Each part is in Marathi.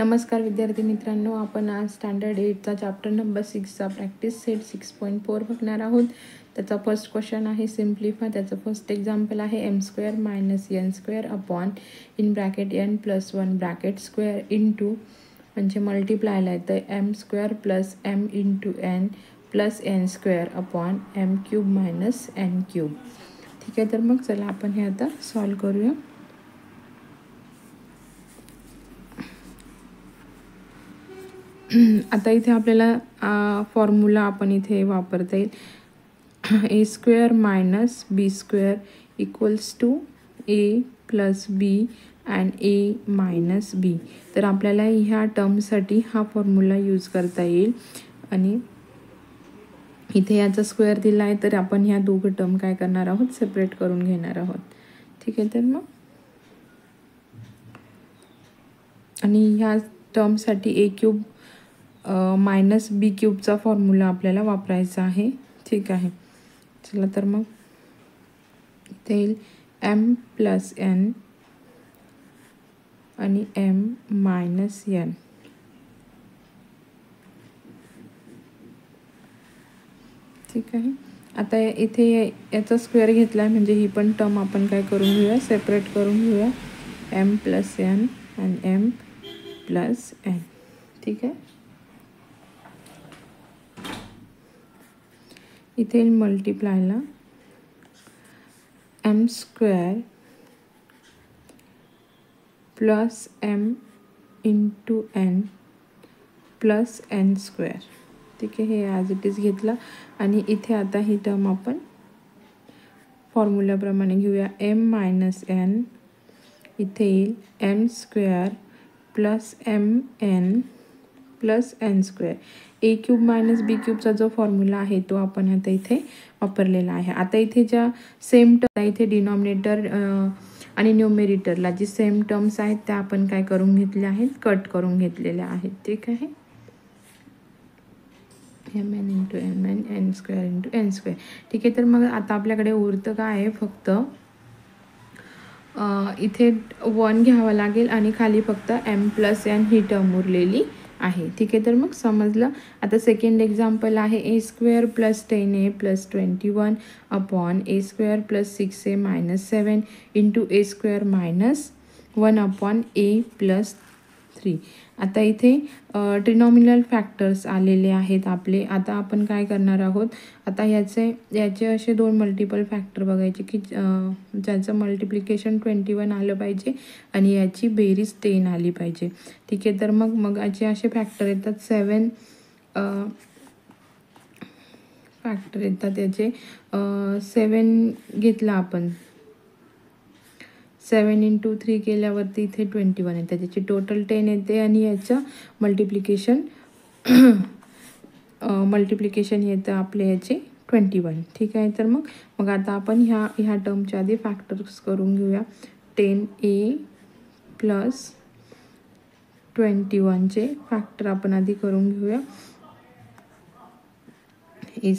नमस्कार विद्यार्थी मित्रांनो, आपण आज स्टँडर्ड 8चा चॅप्टर नंबर 6चा प्रॅक्टिस सेट 6.4 बघणार आहोत. त्याचा फर्स्ट क्वेश्चन आहे सिम्प्लिफाय. त्याचं फर्स्ट एक्झाम्पल आहे m² - n² upon in bracket n + 1 bracket square into म्हणजे मल्टिप्लायला येतं m² + m × n + n² upon m³ - n³. ठीक आहे, तर मग चला आपण हे आता सॉल्व करूया. आता इथे आपल्याला फॉर्म्युला आपण इथे वापरता येईल. a² - b² equals to a + b and a - b. तर आपल्याला ह्या टर्मसाठी हा फॉर्म्युला यूज करता येईल. आणि इथे याचा स्क्वेअर दिला आहे, तर आपण ह्या दोघं टर्म काय करणार आहोत, सेपरेट करून घेणार आहोत. ठीक आहे, तर मग आणि ह्या टर्मसाठी a³ - b³ फॉर्म्युला आपल्याला वापरायचा आहे. ठीक आहे, चला तर मग इथे येईल m + n आणि m - n. ठीक आहे, आता इथे याचा स्क्वेअर घेतला आहे म्हणजे ही पण टर्म आपण काय करून घेऊया, सेपरेट करून घेऊया. m + n आणि m + n. ठीक आहे, इथे मल्टिप्लायला m² + m × n + n². ठीक आहे, हे ॲज इट इज घेतलं आणि इथे आता ही टर्म आपण फॉर्म्युल्याप्रमाणे घेऊया. m - n इथे येईल m² + mn + n². a³ - b³ जो फॉर्म्युला आहे तो आपण आता इथे वापरलेला आहे. आता इथे ज्या सेम टर्म इथे डिनॉमिनेटर आणि न्यूमेरिटरला जी सेम टर्म्स आहेत त्या आपण काय करून घेतल्या आहेत, कट करून घेतलेल्या आहेत. ठीक आहे, mn × mn n² × n². ठीक आहे, तर मग आता आपल्याकडे उरतं काय आहे, फक्त इथे 1 घ्यावं लागेल आणि खाली फक्त m + n ही टर्म उरलेली आहे. ठीक आहे, तर मग समजलं. आता सेकंड एक्झाम्पल आहे a² + 10a + 21 upon a² + 6a - 7 into a² - 1 upon a + 3. आता इथे ट्रिनॉमिनल फॅक्टर्स आलेले आहेत आपले. आता आपण काय करणार आहोत, आता याचे असे दोन मल्टिपल फॅक्टर बघायचे की ज्याचं मल्टिप्लिकेशन 21 आलं पाहिजे आणि याची बेरीज 10 आली पाहिजे. ठीक आहे, तर मग याचे असे फॅक्टर येतात 7 फॅक्टर येतात. याचे 7 घेतला आपण, 7 × 3 केल्यावरती इथे 21 येते, त्याची टोटल 10 येते आणि याचं मल्टिप्लिकेशन येतं आपले याचे 21. ठीक आहे, तर मग आता आपण ह्या टर्मच्या आधी फॅक्टर्स करून घेऊया. 10a + 21चे फॅक्टर आपण आधी करून घेऊया. a²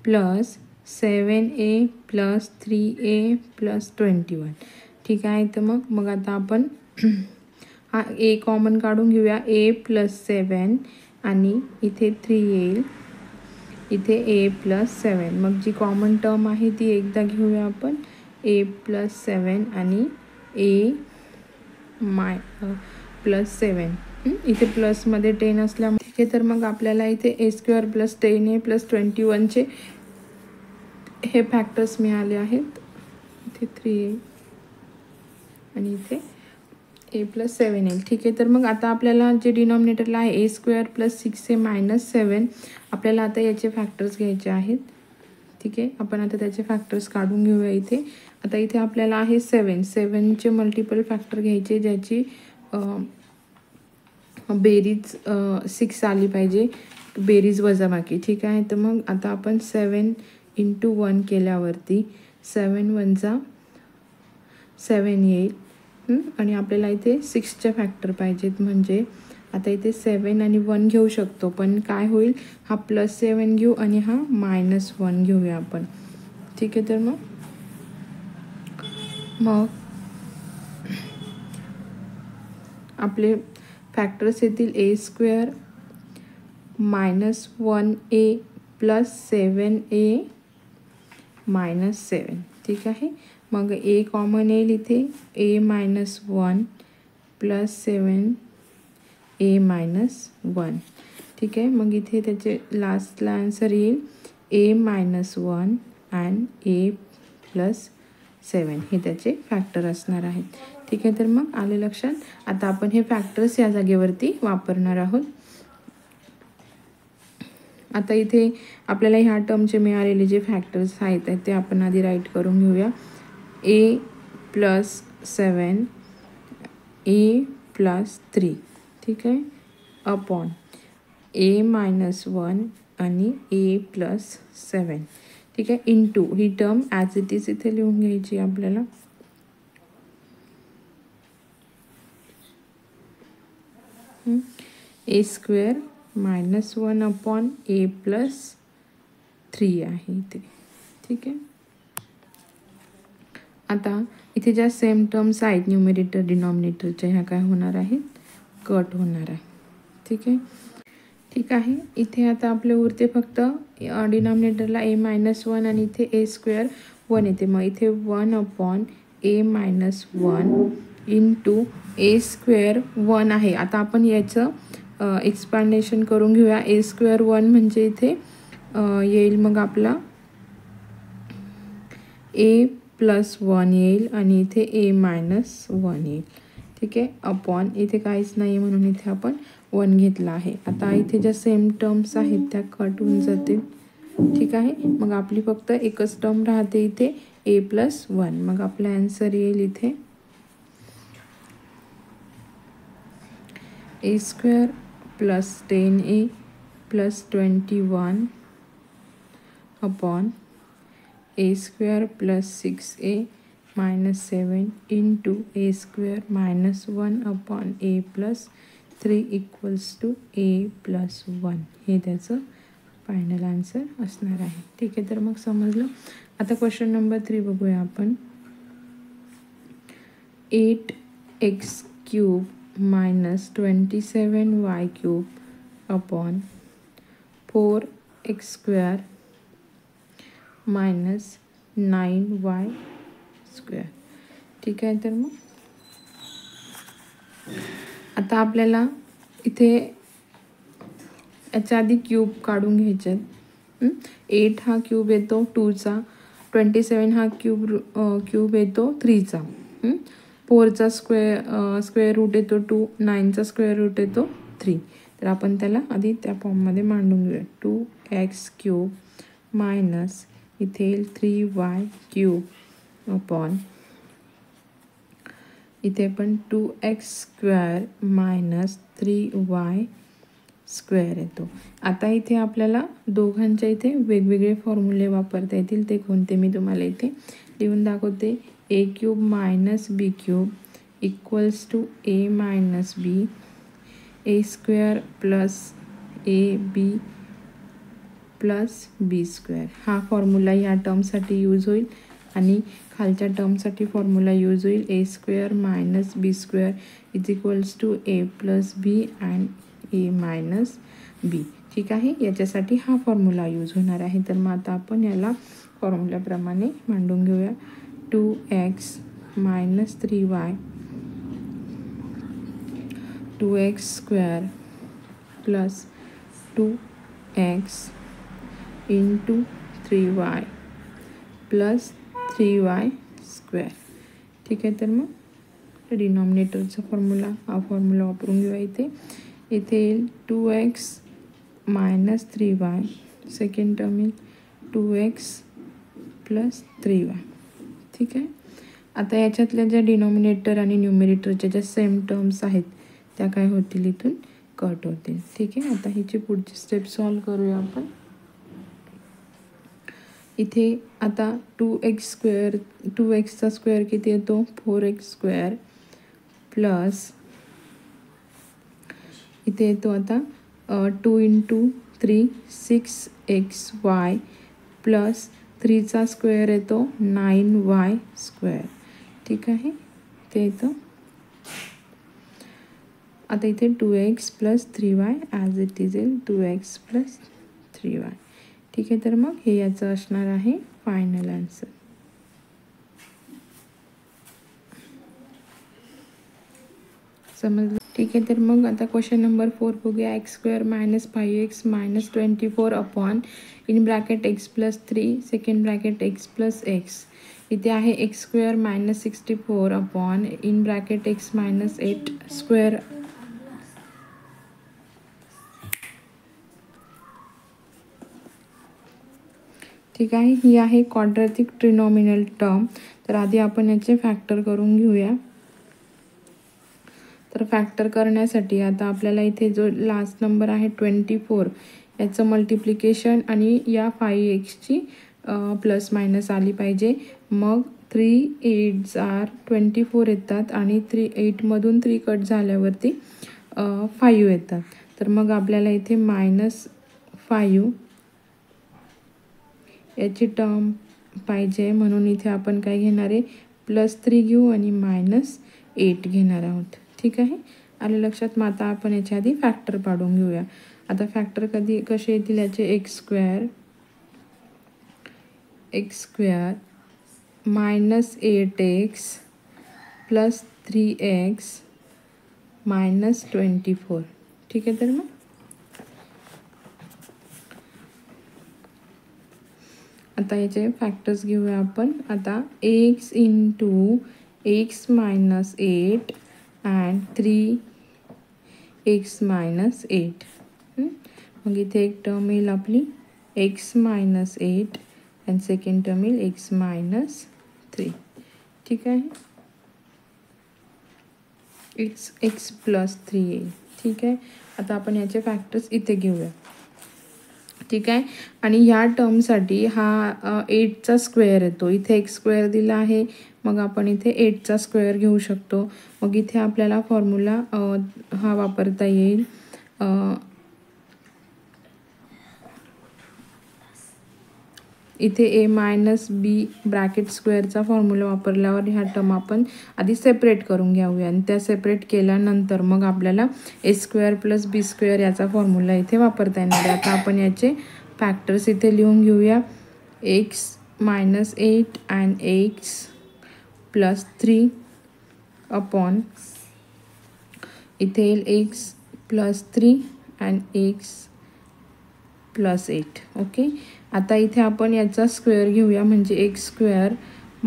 + 7a + 3a + 21. ठीक आहे, तर मग आता आपण हा a कॉमन काढून घेऊया. a + 7 आणि इथे 3 येईल, इथे a + 7. मग जी कॉमन टर्म आहे ती एकदा घेऊया आपण, a + 7 आणि a + 7. इथे प्लसमध्ये 10 असल्यामुळे. ठीक आहे, तर मग आपल्याला इथे a² + 10a + 21चे हे फॅक्टर्स मिळाले आहेत. इथे 3 येईल आणि इथे a + 7 येईल. ठीक आहे, तर मग आता आपल्याला जे डिनॉमिनेटरला आहे a² + 6a - 7 आपल्याला आता याचे फॅक्टर्स घ्यायचे आहेत. ठीक आहे, आपण आता त्याचे फॅक्टर्स काढून घेऊया. आता इथे आपल्याला आहे 7चे मल्टिपल फॅक्टर घ्यायचे ज्याची बेरीज 6 आली पाहिजे, बेरीज वजाबाकी. ठीक आहे, तर मग आता आपण 7 × 1 केल्यावरती 7 × 7 येईल आणि आपल्याला इथे 6चे फॅक्टर पाहिजेत. म्हणजे आता इथे 7 आणि 1 घेऊ शकतो, पण काय होईल, हा +7 घेऊ आणि हा -1 घेऊया आपण. ठीक आहे, तर मग आपले फॅक्टर्स येतील a² -1a + 7a - 7. ठीक आहे. मग a कॉमन येईल इथे, a - 1 + 7a - 1. ठीक आहे. मग इथे त्याचे लास्टला आन्सर येईल a - 1 and a + 7 हे त्याचे फॅक्टर असणार आहेत. ठीक आहे. तर मग आले लक्षात. आता आपण हे फॅक्टर्स या जागेवरती वापरणार आहोत. आता इथे आपल्याला ह्या टर्मचे मिळालेले जे फॅक्टर्स आहेत ते आपण आधी राईट करून घेऊया. a + 7 a + 3. ठीक आहे. अपॉन a - 1 आणि a + 7. ठीक आहे. Into he term as it is इथे लिहून घ्यायची आपल्याला. a² -1 अपॉन a + 3 आहे इथे. ठीक आहे. आता इथे ज्या सेम टर्म्स आहेत न्यूमरेटर डिनॉमिनेटरच्या, ह्या काय होणार आहेत, कट होणार आहे. ठीक आहे. ठीक आहे. इथे आता आपले उरते फक्त डिनॉमिनेटरला a - 1 आणि इथे a² 1 येते. मग इथे 1 अपॉन a - 1 इंटू a² 1 आहे. आता आपण याचं एक्सपांडेशन करून घेऊया. a² 1 म्हणजे इथे येईल मग आपला a + 1 येईल आणि इथे a - 1 येईल. ठीक आहे. अपॉन इथे काहीच नाही म्हणून इथे आपण 1 घेतला आहे. आता इथे ज्या सेम टर्म्स आहेत त्या कट होऊन जातील. ठीक आहे. मग आपली फक्त एकच टर्म राहते इथे a + 1. मग आपला आन्सर येईल इथे a² + 10a + 21 upon a² + 6a - 7 into a² - 1 upon a + 3 = a + 1 हे त्याचं फायनल आन्सर असणार आहे. ठीक आहे. तर मग समजलं. आता क्वेश्चन नंबर 3 बघूया आपण. 8x³ - 27y³ upon 4x² - 9y². ठीक आहे. तर मग आता आपल्याला इथे याच्या आधी क्यूब काढून घ्यायचे आहेत. 8 हा क्यूब येतो 2चा, 27 हा क्यूब येतो 3चा, 4चा स्क्वेअर रूट येतो 2, 9चा स्क्वेअर रूट येतो 3. तर आपण त्याला आधी त्या फॉर्ममध्ये मांडून घेऊया. 2x³ मायनस इथे येईल 3y³ अपॉन इथे पण 2x² मायनस 3y² येतो. आता इथे आपल्याला दोघांच्या इथे वेगवेगळे फॉर्म्युले वापरता येतील. ते कोणते मी तुम्हाला इथे लिहून दाखवते. a³ minus b³ = a minus b, a² + ab + b². हा फॉर्म्युला या टर्मसाठी यूज होईल आणि खालच्या टर्मसाठी फॉर्म्युला यूज होईल. a² minus b² = a + b and a - b. ठीक आहे. याच्यासाठी हा फॉर्म्युला यूज होणार आहे. तर मग आता आपण याला फॉर्म्युल्याप्रमाणे मांडून घेऊया. 2x minus 3y 2x² + 2x into 3y + 3y². ठीक आहे. तर मग डिनॉमिनेटरचा फॉर्म्युला हा फॉर्म्युला वापरून घेऊया. इथे येईल 2x minus 3y, second term येईल 2x + 3y. ठीक आहे. आता याच्यातल्या ज्या डिनॉमिनेटर आणि न्यूमरेटरच्या ज्या सेम टर्म्स आहेत त्या काय होतील, इथून कट होतील. ठीक आहे. आता ह्याची पुढची स्टेप सॉल्व करूया आपण. इथे आता 2xचा स्क्वेअर किती येतो 4x² प्लस इथे येतो आता 2 × 3 6xy प्लस 3चा स्क्वेअर येतो 9y². ठीक आहे. ते येतं आता इथे 2x + 3y as it is येईल 2x + 3y. ठीक आहे, तर मग हे याचं असणार आहे फायनल आन्सर. समजलं? ठीक आहे, तर मग आता क्वेश्चन नंबर 4 बघूया. x² - 5x - 24 upon in bracket x + 3 second bracket x + x. इथे आहे x² - 64 upon in bracket x - 8². ठीक आहे, ही आहे क्वाड्रॅटिक ट्रिनॉमिनल टर्म. तर आधी आपण याचे फॅक्टर करून घेऊया. तर फॅक्टर करण्यासाठी आता आपल्याला इथे जो लास्ट नंबर आहे 24 याचं मल्टिप्लिकेशन आणि या 5x प्लस मायनस आली पाहिजे. मग 3 8s are 24 येतात आणि 8मधून 3 कट झाल्यावरती 5 येतात. तर मग आपल्याला इथे -5 याची टर्म पाहिजे, म्हणून इथे आपण काय घेणार आहे +3 घेऊ आणि -8 घेणार आहोत. ठीक आहे, आलं लक्षात? मग आता आपण याच्या आधी फॅक्टर पाडून घेऊया. आता फॅक्टर कसे येतील याचे x² -8x + 3x - 24. ठीक आहे, तर मग आता याचे फॅक्टर्स घेऊया आपण. आता x × x - 8 and 3x - 8. मग इथे एक टर्म येईल आपली x - 8 आणि सेकंड टर्म येईल x - 3. ठीक आहे, x + 3 येईल. ठीक आहे, आता आपण याचे फॅक्टर्स इथे घेऊया. ठीक आहे, आणि ह्या टर्मसाठी हा 8चा स्क्वेअर येतो. इथे x² दिला आहे, मग आपण इथे 8चा स्क्वेअर घेऊ शकतो. मग इथे आपल्याला फॉर्म्युला हा वापरता येईल. इथे a - b ब्रॅकेट स्क्वेअरचा फॉर्म्युला वापरल्यावर ह्या टर्म आपण आधी सेपरेट करून घेऊया आणि त्या सेपरेट केल्यानंतर मग आपल्याला a² + b² याचा फॉर्म्युला इथे वापरता येणार आहे. आता आपण याचे फॅक्टर्स इथे लिहून घेऊया. x - 8 and x + 3 अपॉन इथे येईल x + 3 and x + 8. ओके, आता इथे आपण याचा स्क्वेअर घेऊया, म्हणजे x² -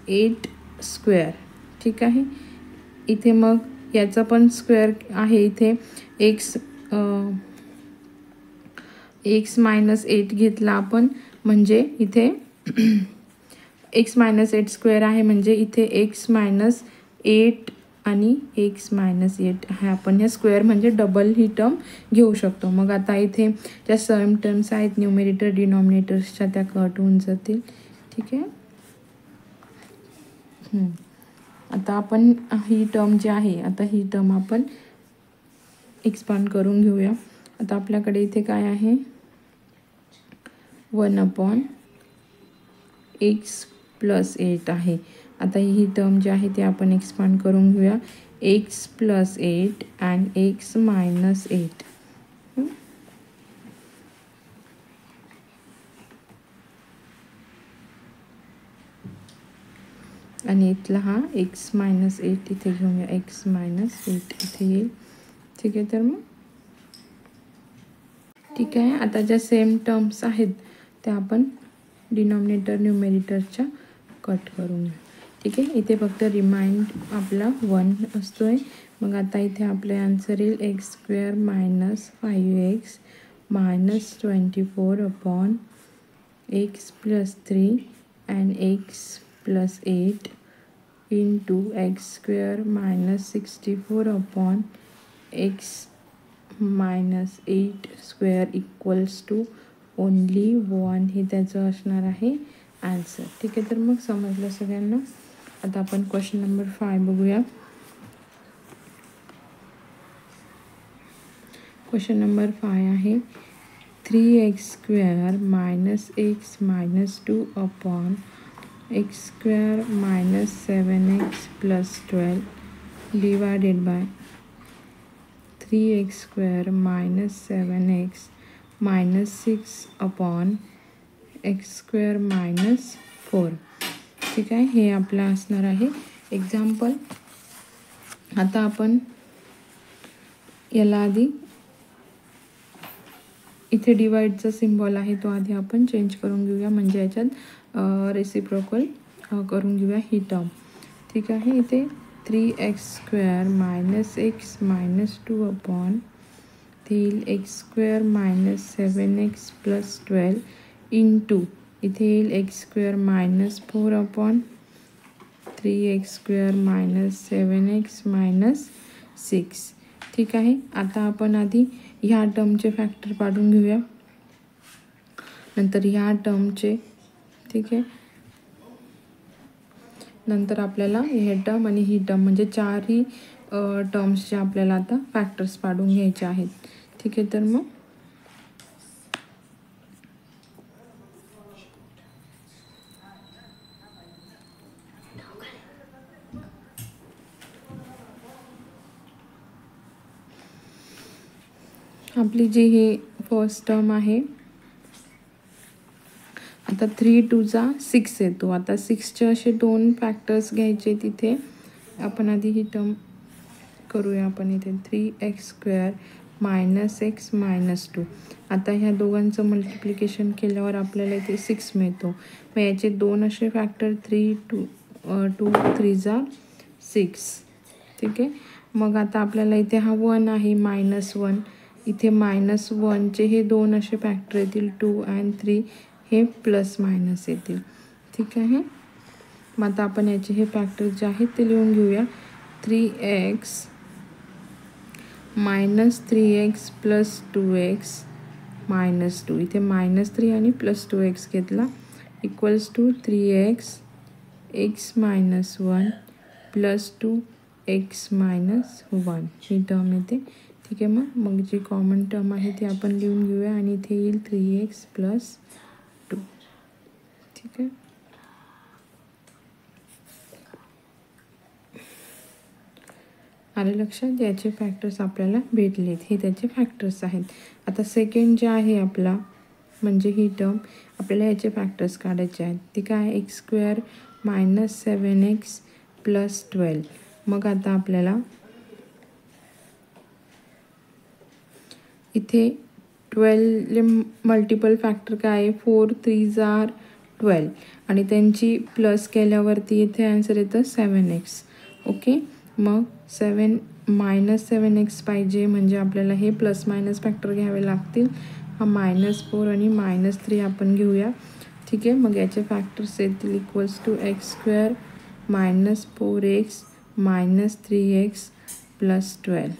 8². ठीक आहे, इथे मग याचा पण स्क्वेअर आहे. इथे x - 8 घेतला आपण, म्हणजे इथे x - 8² आहे, म्हणजे इथे x - 8 आणि x - 8 हा आपण ह्या स्क्वेअर म्हणजे डबल ही टर्म घेऊ शकतो. मग आता इथे ज्या सेम टर्म्स आहेत न्यूमरेटर डिनॉमिनेटर्सच्या त्या कट होऊन जातील. ठीक आहे, आता आपण ही टर्म जी आहे, आता ही टर्म आपण एक्सपांड करून घेऊया. आता आपल्याकडे इथे काय आहे 1/x + 8 आहे. आता ही टर्म जी आहे ती आपण एक्सपांड करून घेऊया. x + 8 and x - 8. आणि इथला हा x - 8 इथे घेऊया, x - 8 इथे येईल. ठीक आहे, तर मग ठीक आहे, आता ज्या सेम टर्म्स आहेत त्या आपण डिनॉमिनेटर न्यूमरेटरच्या कट करून घेऊ. ठीक आहे, इथे फक्त रिमाइंड आपला 1 असतोय. मग आता इथे आपले आन्सर येईल x² - 5x - 24 upon x + 3 and x + 8 into x² - 64 upon x - 8² equals to only 1. हे त्याचं असणार आहे आन्सर. ठीक आहे, तर मग समजलं सगळ्यांना. आता आपण क्वेश्चन नंबर 5 बघूया. क्वेश्चन नंबर 5 आहे 3x² - x - 2 upon x² - 7x + 12 divided by 3x² minus 7x minus 6/x² minus 4. ठीक आहे, हे आपलं असणार आहे एक्झाम्पल. आता आपण याला आधी इथे डिवाइडचा सिम्बॉल आहे तो आधी आपण चेंज करून घेऊया, म्हणजे याच्यात रेसिप्रोकल करून घेऊया ही टर्म. ठीक आहे, इथे 3x² मायनस x मायनस 2 ते येईल x² minus 7x plus 12 into इथे येईल x² minus 4 3x² minus 7x minus 6. ठीक आहे, आता आपण आधी ह्या टर्मचे फॅक्टर पाडून घेऊया, नंतर ह्या टर्मचे. ठीक आहे, नंतर आपल्याला हे टर्म आणि ही टर्म म्हणजे चारही टर्म्सचे आपल्याला आता फॅक्टर्स पाडून घ्यायचे आहेत. ठीक आहे, तर मग आपली जी हे फर्स्ट टर्म आहे, आता 3 2 6 येतो. आता 6चे असे 2 फॅक्टर्स घ्यायचे. तिथे आपण आधी ही टर्म करूया. आपण इथे 3x² मायनस x मायनस 2. आता ह्या दोघांचं मल्टिप्लिकेशन केल्यावर आपल्याला इथे 6 मिळतो. मग याचे 2 असे फॅक्टर 3 2 3 6. ठीक आहे, मग आता आपल्याला इथे हा 1 आहे -1. इथे -1चे हे 2 असे फॅक्टर येतील 2 आणि 3 हे प्लस मायनस येतील. ठीक आहे, मग आता आपण याचे हे फॅक्टर जे आहेत ते लिहून घेऊया. 3x minus 3x plus 2x minus 2. इथे -3 आणि प्लस 2x घेतला equals to 3x x minus 1 plus 2x minus 1 ही टर्म येते. ठीक आहे, मग जी कॉमन टर्म आहे ती आपण लिहून घेऊया आणि इथे येईल 3x प्लस 2. ठीक आहे, आले लक्षात. याचे फॅक्टर्स आपल्याला भेटलेत, हे त्याचे फॅक्टर्स आहेत. आता सेकंड जे आहे आपला म्हणजे ही टर्म, आपल्याला याचे फॅक्टर्स काढायचे आहेत. ती काय x² मायनस 7x प्लस 12. मग आता आपल्याला इथे 12 मल्टिपल फॅक्टर काय आहे 4 3 12 आणि त्यांची प्लस केल्यावरती इथे आन्सर येतं 7x. ओके, मग -7x पाहिजे म्हणजे आपल्याला हे प्लस मायनस फॅक्टर घ्यावे लागतील. हा -4 आणि -3 आपण घेऊया. ठीक आहे, मग याचे फॅक्टर्स येतील equals to x² minus 4x minus 3x plus 12.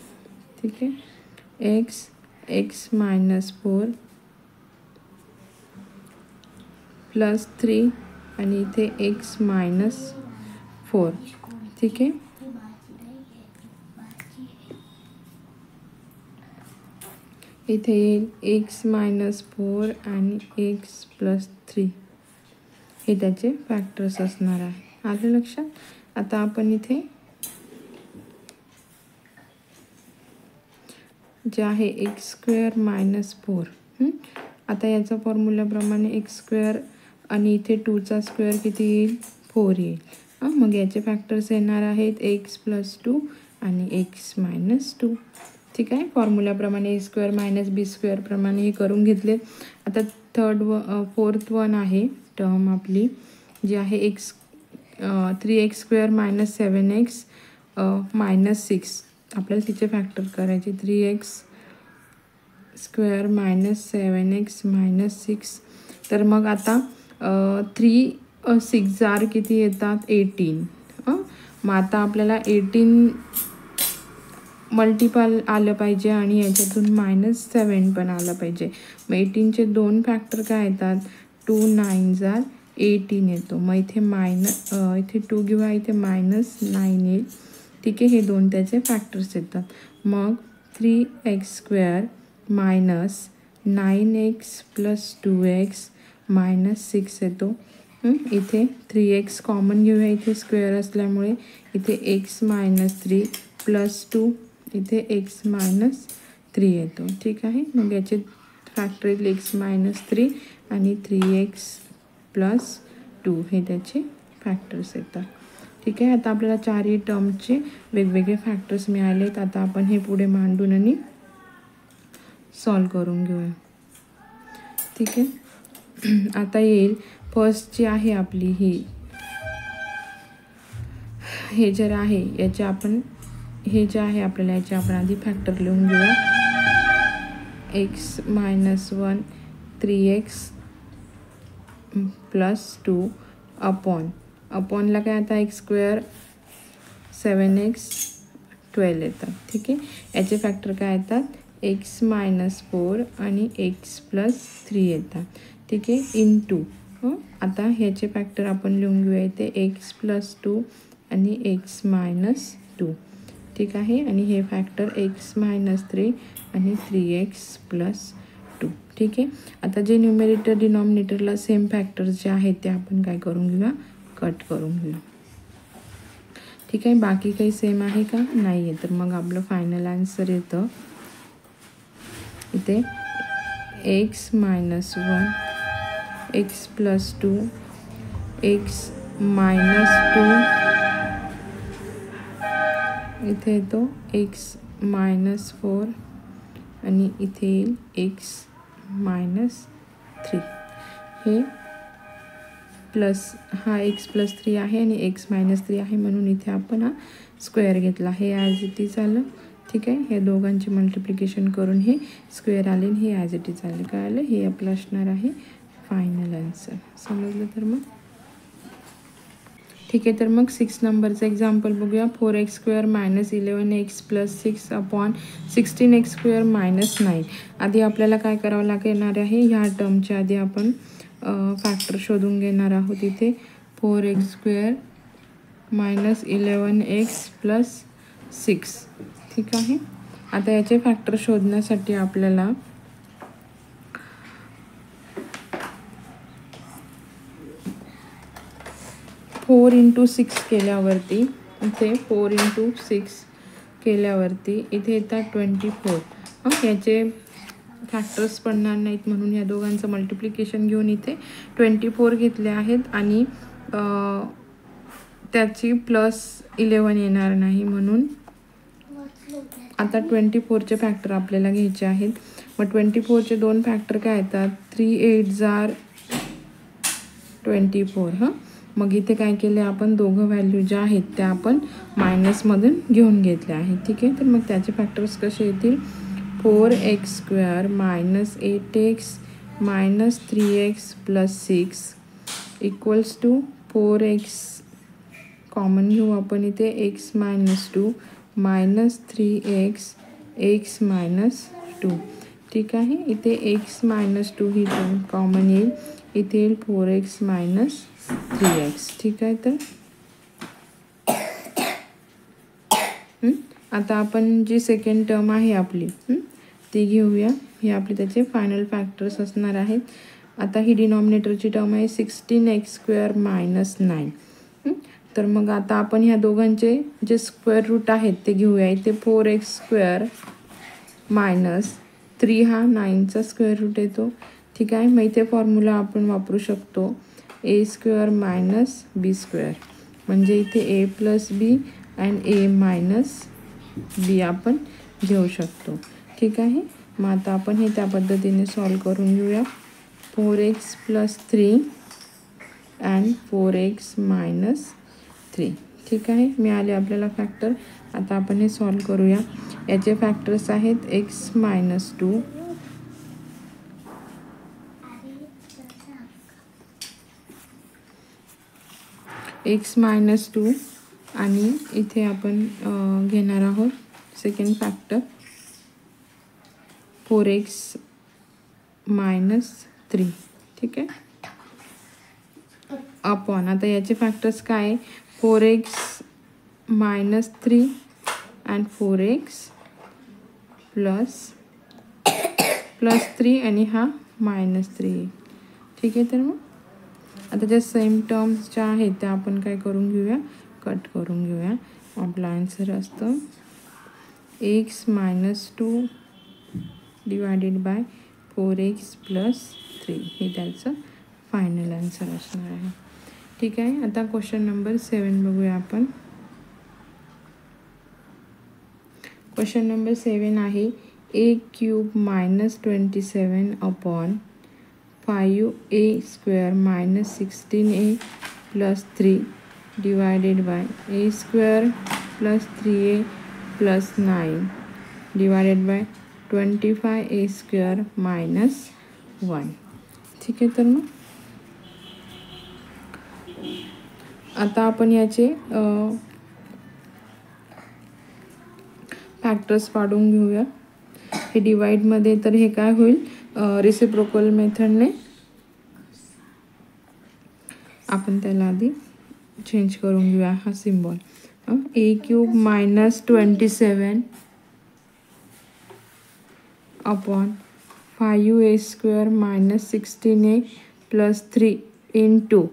ठीक आहे, x मायनस 4 प्लस 3 आणि इथे x मायनस 4. ठीक आहे, इथे येईल x मायनस 4 आणि x प्लस 3 हे त्याचे फॅक्टर्स असणार आहे. आलं लक्षात. आता आपण इथे जे आहे x² मायनस 4. आता याचा फॉर्म्युलाप्रमाणे x² आणि इथे 2चा स्क्वेअर किती येईल 4 येईल. मग याचे फॅक्टर्स येणार आहेत x प्लस 2 आणि x मायनस 2. ठीक आहे, फॉर्म्युलाप्रमाणे a² मायनस b² प्रमाणे हे करून घेतले. आता फोर्थ वन आहे टर्म आपली जी आहे 3x² मायनस 7x मायनस 6. आपल्याला तिचे फॅक्टर करायचे 3x² मायनस 7x मायनस 6. तर मग आता 3 6 किती येतात 18. मग आता आपल्याला 18 मल्टिपल आलं पाहिजे आणि याच्यातून -7 पण आलं पाहिजे. मग 18चे 2 फॅक्टर काय येतात 2 9 18 येतो. मग इथे इथे 2 किंवा इथे -9 येईल. ठीक आहे, हे 2 त्याचे फॅक्टर्स येतात. मग 3x² minus 9x plus 2x minus 6 येतो. इथे 3x कॉमन घेऊया, इथे स्क्वेअर असल्यामुळे इथे x मायनस 3 प्लस 2 इथे एक्स मायनस 3 येतो. ठीक आहे. मग याचे फॅक्टराइज एक्स मायनस 3 आणि 3x प्लस 2 हे त्याचे फॅक्टर्स येतात. ठीक आहे. आता आपल्याला चारही टर्मचे वेगवेगळे फॅक्टर्स मिळालेत. आता आपण हे पुढे मांडून आणि सॉल्व करून घेऊया. ठीक आहे. आता येईल फर्स्ट जी आहे आपली हे जे आहे याचे आपण हे जे आहे आपल्याला याचे आपण आधी फॅक्टर लिहून घेऊया. एक्स मायनस 1 3x प्लस 2 अपॉनला काय आता एक्स स्क्वेअर 7x 12 येतात. ठीक आहे. याचे फॅक्टर काय येतात एक्स मायनस 4 आणि एक्स प्लस 3 येतात. ठीक आहे. इंटू आता ह्याचे फॅक्टर आपण लिहून घेऊया इथे एक्स प्लस 2 आणि एक्स मायनस 2. ठीक आहे. आणि हे फॅक्टर एक्स मायनस 3 आणि 3x प्लस 2. ठीक आहे. आता जे न्यूमरेटर डिनॉमिनेटरला सेम फॅक्टर्स जे आहेत ते आपण काय करून घेऊया कट करून घेऊया. ठीक आहे. बाकी काही सेम आहे का नाही आहे. तर मग आपलं फायनल आन्सर येतं इथे x minus 1 x plus 2 x minus 2 इथे येतो एक्स मायनस 4 आणि इथे येईल एक्स मायनस 3. हे प्लस हा एक्स प्लस 3 आहे आणि एक्स मायनस 3 आहे म्हणून इथे आपण हा स्क्वेअर घेतला. हे ॲज इट इज आलं. ठीक आहे. हे दोघांची मल्टिप्लिकेशन करून हे स्क्वेअर आले आणि हे ॲज इट इज आले. काय आलं हे आपलं असणार आहे फायनल आन्सर. समजलं तर मग ठीक आहे. तर मग 6 नंबरचं एक्झाम्पल बघूया. 4x square minus 11x plus 6 upon 16x square minus 9. आधी आपल्याला काय करावं लागणार आहे ह्या टर्मच्या आधी आपण फॅक्टर शोधून घेणार आहोत. इथे 4x square minus 11x plus 6. ठीक आहे. आता याचे फॅक्टर शोधण्यासाठी आपल्याला 4 × 6 केल्यावरती इथे 4 × 6 केल्यावरती इथे येतात 24. याचे फॅक्टर्स पडणार नाहीत म्हणून या दोघांचं मल्टिप्लिकेशन घेऊन इथे 24 घेतले आहेत आणि त्याची प्लस 11 येणार नाही म्हणून आता 24चे फॅक्टर आपल्याला घ्यायचे आहेत. मग 24चे दोन फॅक्टर काय येतात 3 8s are 24. मग इथे काय केले आपण दोघं व्हॅल्यू ज्या आहेत त्या आपण मायनसमधून घेऊन घेतल्या आहेत. ठीक आहे. तर मग त्याचे फॅक्टर्स कसे येतील 4x square minus 8x minus 3x plus 6 equals to 4x common घेऊ आपण इथे x minus 2 minus 3x x minus 2. ठीक आहे. इथे x मायनस 2 ही टर्म कॉमन येईल. इथे येईल 4x मायनस 3x. ठीक आहे. तर आता आपण जी सेकंड टर्म आहे आपली ती घेऊया. हे आपले त्याचे फायनल फॅक्टर्स असणार आहेत. आता ही डिनॉमिनेटरची टर्म आहे 16x स्क्वेअर मायनस 9. तर मग आता आपण ह्या दोघांचे जे स्क्वेअर रूट आहेत ते घेऊया. इथे 4x स्क्वेअर मायनस 3 हा 9चा स्क्वेअर रूट येतो. ठीक आहे. मग इथे फॉर्म्युला आपण वापरू शकतो a square minus b square म्हणजे इथे a plus B and a minus B आपण घेऊ शकतो. ठीक आहे. मग आता आपण हे त्या पद्धतीने सॉल्व करून घेऊया. 4x plus 3 and 4x minus 3. ठीक आहे. मिळाले आपल्याला फॅक्टर. आता आपण हे सॉल्व करूया. याचे फॅक्टर्स आहेत x मायनस 2 x मायनस 2 आणि इथे आपण घेणार आहोत सेकंड फॅक्टर 4x मायनस 3. ठीक आहे. अपॉन आता याचे फॅक्टर्स काय 4x minus 3 and 4x plus 3 आणि हा मायनस 3. ठीक आहे. तर मग आता ज्या सेम टर्म्स ज्या आहेत त्या आपण काय करून घेऊया कट करून घेऊया. आपला आन्सर असतं x minus 2 divided by 4x plus 3 हे त्याचं फायनल आन्सर असणार आहे. ठीक आहे. आता क्वेश्चन नंबर 7 बघूया आपण. क्वेश्चन नंबर 7 आहे A cube minus 27 upon 5a² minus 16a plus 3 divided by a² plus 3a plus 9 divided by 25a² minus 1. ठीक आहे. तर मग आता आपण याचे फॅक्टर्स पाडून घेऊया. हे डिवाइडमध्ये तर हे काय होईल, रिसिप्रोकल मेथडने आपण त्याला आधी चेंज करून घेऊया हा symbol. A cube minus 27 upon 5a² minus 16a plus 3 into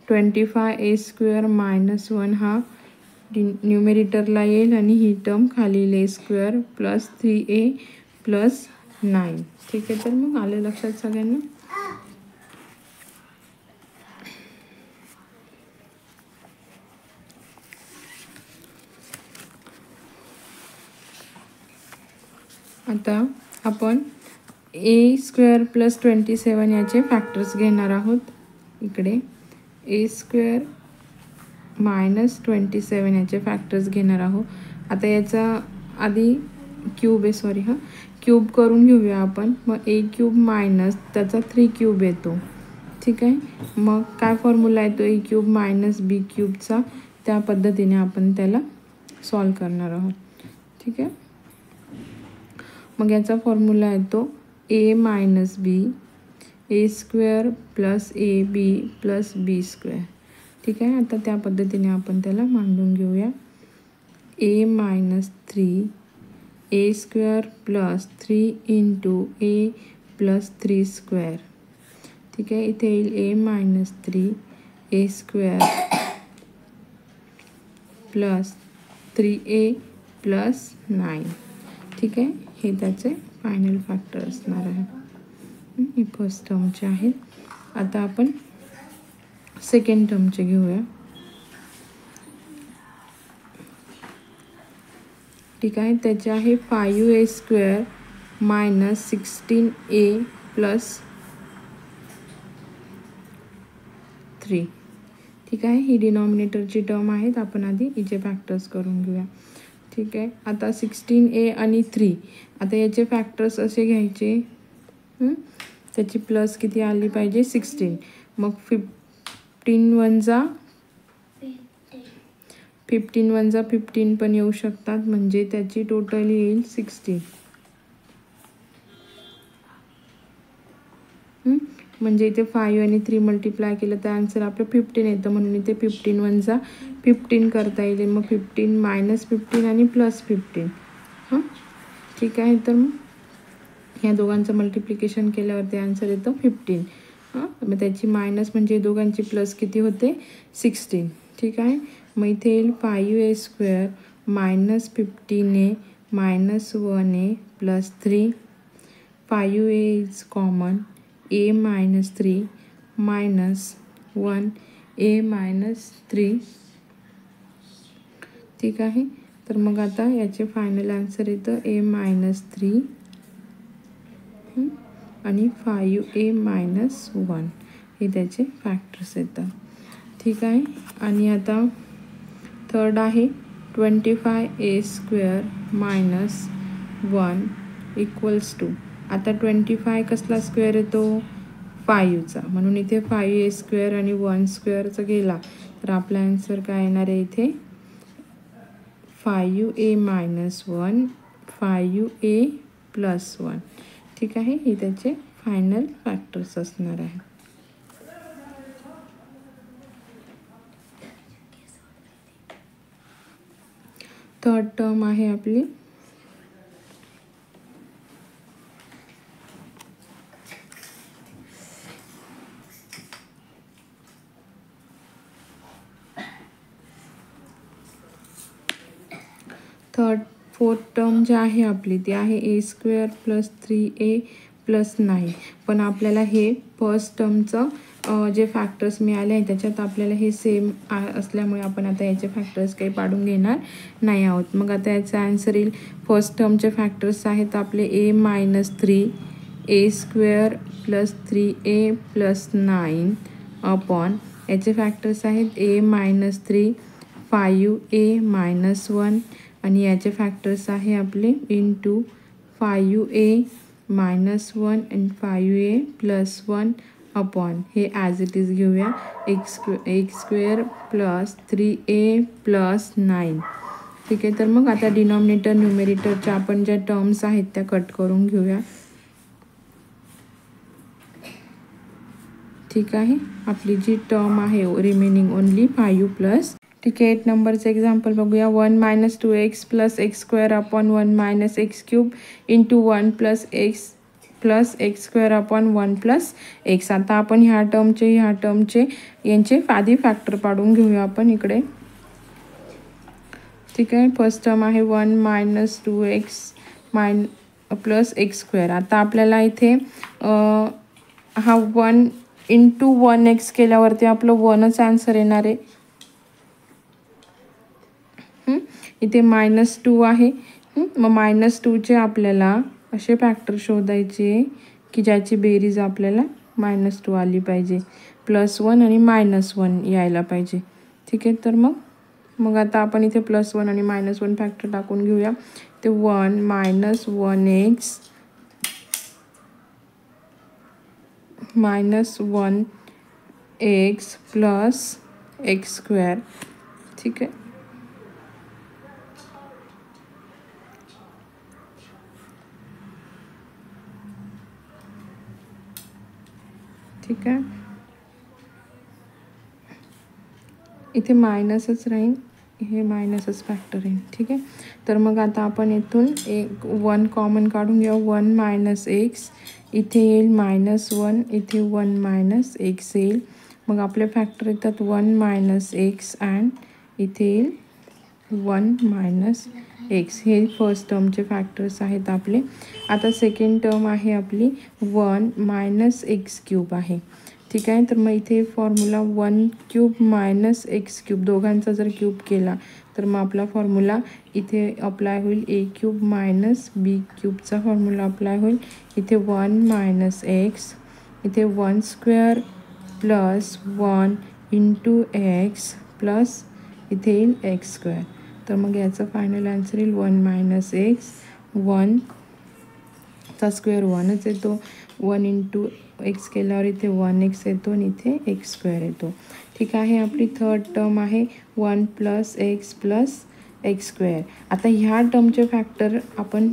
25a² minus 1 हा न्यूमेरेटरला येईल आणि ही टर्म खाली a² प्लस 3a प्लस 9. ठीक आहे. तर मग आले लक्षात सगळ्यांना. आता आपण a² प्लस 27 याचे फॅक्टर्स घेणार आहोत. इकडे a² मायनस 27 याचे फॅक्टर्स घेणार आहोत. आता याचा आधी क्यूब क्यूब करून घेऊया आपण. मग ए क्यूब मायनस त्याचा 3 क्यूब येतो. ठीक आहे. मग काय फॉर्म्युला येतो ए क्यूब मायनस बी क्यूबचा, त्या पद्धतीने आपण त्याला सॉल्व करणार आहोत. ठीक आहे. मग याचा फॉर्म्युला येतो A minus B a² plus A B plus b². ठीक आहे. आता त्या पद्धतीने आपण त्याला मांडून घेऊया. ए मायनस 3 a² प्लस 3 इंटू ए प्लस 3². ठीक आहे. इथे येईल ए minus 3 a² plus 3a plus 9. ठीक आहे. हे त्याचे फायनल फॅक्टर असणार आहे. हे फर्स्ट टर्मचे आहेत. आता आपण सेकंड टर्मचे घेऊया. ठीक आहे. त्याचे आहे 5a² मायनस 16a प्लस 3. ठीक आहे. ही डिनॉमिनेटरची टर्म आहेत. आपण आधी हिचे फॅक्टर्स करून घेऊया. ठीक आहे. आता 16a आणि 3, आता याचे फॅक्टर्स असे घ्यायचे, त्याची प्लस किती आली पाहिजे 16. मग 15 वनजा 15 पण येऊ शकतात, म्हणजे त्याची टोटल येईल 16. म्हणजे इथे 5 आणि 3 मल्टिप्लाय केलं तर आन्सर आपलं 15 येतं, म्हणून इथे 15 वनजा 15 करता येईल. मग 15 मायनस 15 आणि प्लस 15. ठीक आहे. तर मग ह्या दोघांचं मल्टिप्लिकेशन केल्यावरती आन्सर येतं 15. मग त्याची मायनस म्हणजे दोघांची प्लस किती होते 16. ठीक आहे. मग इथे येईल 5a² minus 15a minus 1a plus 3. 5a is common, a minus 3 minus 1a minus 3. ठीक आहे. तर मग आता याचे फायनल आन्सर येतं a मायनस 3 आणि 5a मायनस 1 हे त्याचे फॅक्टर्स येतात. ठीक आहे. आणि आता थर्ड आहे 25a² मायनस 1 इक्वल्स टू, आता 25 कसला स्क्वेअर येतो 5चा, म्हणून इथे 5a² आणि 1² गेला तर आपला आन्सर काय येणार आहे इथे 5a मायनस 1 5a प्लस 1. ठीक आहे. हे त्याचे फायनल फॅक्टर्स असणार आहे. थर्ड टर्म आहे आपली फोर्थ टर्म जी आहे आपली ती आहे a² + 3a + 9. पण आपल्याला हे फर्स्ट टर्मचं जे फॅक्टर्स मिळाले आहे त्याच्यात आपल्याला हे सेम असल्यामुळे आपण आता याचे फॅक्टर्स काही पाडून घेणार नाही आहोत. मग आता याचा आन्सर येईल, फर्स्ट टर्मचे फॅक्टर्स आहेत आपले a - 3, a² + 3a + 9 अपॉन याचे फॅक्टर्स आहेत a - 3, 5a - 1 आणि याचे फॅक्टर्स आहे आपले इंटू 5a - 1 आणि 5a + 1 अपॉन हे ॲज इट इज घेऊया x² + 3a + 9. ठीक आहे. तर मग आता डिनॉमिनेटर न्यूमेरेटरच्या आपण ज्या टर्म्स आहेत त्या कट करून घेऊया. ठीक आहे. आपली जी टर्म आहे रिमेनिंग ओनली 5+. ठीक आहे. 8 नंबरचं एक्झाम्पल बघूया. 1 - 2x + x² upon 1 - x³ into 1 + x + x² upon 1 + x. आता आपण ह्या टर्मचे यांचे आधी फॅक्टर पाडून घेऊया आपण इकडे. ठीक आहे. फर्स्ट टर्म आहे 1 - 2x + x². आता आपल्याला इथे हा 1 इंटू 1x केल्यावरती आपलं 1च आन्सर येणार आहे. इथे -2 आहे. मग -2चे आपल्याला असे फॅक्टर शोधायचे की ज्याची बेरीज आपल्याला -2 आली पाहिजे, +1 आणि -1 यायला पाहिजे. ठीक आहे. तर मग आता आपण इथे +1 आणि -1 फॅक्टर टाकून घेऊया. ते 1 - 1x -1x + x². ठीक आहे. ठीक आहे. इथे मायनसच राहील, हे मायनसच फॅक्टर आहे. ठीक आहे. तर मग आता आपण इथून 1 कॉमन काढून घेऊ. 1 - x इथे येईल -1, इथे 1 - x येईल. मग आपले फॅक्टर येतात 1 - x अँड इथे येईल 1 - x. हे फर्स्ट टर्मचे फॅक्टर्स आहेत आपले. आता सेकंड टर्म आहे आपली 1 - x³ आहे. ठीक आहे. तर मग इथे फॉर्म्युला 1³ - x³ दोघांचा जर क्यूब केला तर मग आपला फॉर्म्युला इथे अप्लाय होईल a³ - b³ फॉर्म्युला अप्लाय होईल. इथे 1 - x, इथे 1² + 1 इंटू x प्लस इथे येईल x². तर मग याचं फायनल आन्सर येईल 1 - x. 1चा स्क्वेअर 1च येतो. 1 इंटू x केल्यावर इथे 1x येतो आणि इथे x² येतो. ठीक आहे. आपली थर्ड टर्म आहे 1 + x + x². आता ह्या टर्मचे फॅक्टर आपण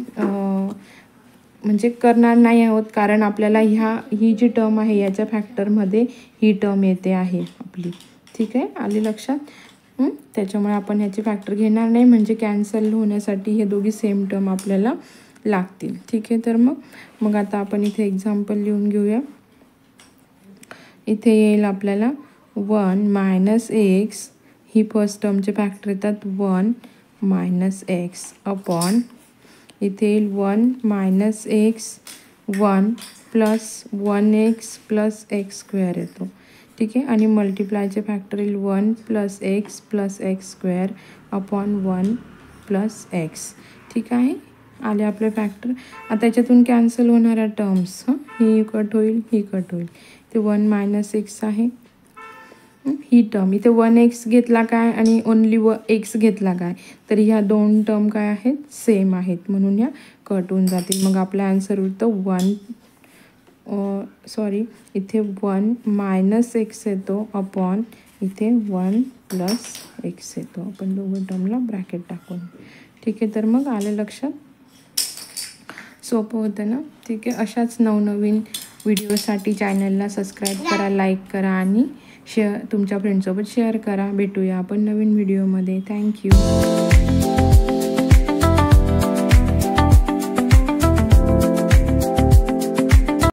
म्हणजे करणार नाही आहोत, कारण आपल्याला ही जी टर्म आहे याच्या फॅक्टरमध्ये ही टर्म येते आहे आपली. ठीक आहे. आले लक्षात? त्याच्यामुळे आपण ह्याचे फॅक्टर घेणार नाही, म्हणजे कॅन्सल होण्यासाठी हे दोघी सेम टर्म आपल्याला लागतील. ठीक आहे. तर मग आता आपण इथे एक्झाम्पल लिहून घेऊया. इथे येईल आपल्याला 1 - x, ही फर्स्ट टर्मचे फॅक्टर येतात 1 - x अपॉन इथे येईल 1 - x, 1 + 1x + x² येतो. ठीक आहे. आणि मल्टिप्लायचे फॅक्टर येईल 1 + x + x² अपॉन 1 + x. ठीक आहे. आले आपले फॅक्टर. आता याच्यातून कॅन्सल होणाऱ्या टर्म्स, ही कट होईल, ही कट होईल. ते 1 - x आहे. ही टर्म इथे 1x घेतला काय आणि ओनली x घेतला काय, तर ह्या दोन टर्म काय आहेत, सेम आहेत, म्हणून ह्या कट होऊन जातील. मग आपला आन्सर उरतं 1 इथे 1 - x येतो अपॉन इथे 1 + x येतो. आपण दोघं टर्मला ब्रॅकेट टाकून. ठीक आहे. तर मग आलं लक्षात? सोपं होतं ना? ठीक आहे. अशाच नवनवीन व्हिडिओसाठी चॅनलला सबस्क्राईब करा, लाईक करा आणि तुमच्या फ्रेंडसोबत शेअर करा. भेटूया आपण नवीन व्हिडिओमध्ये. थँक्यू.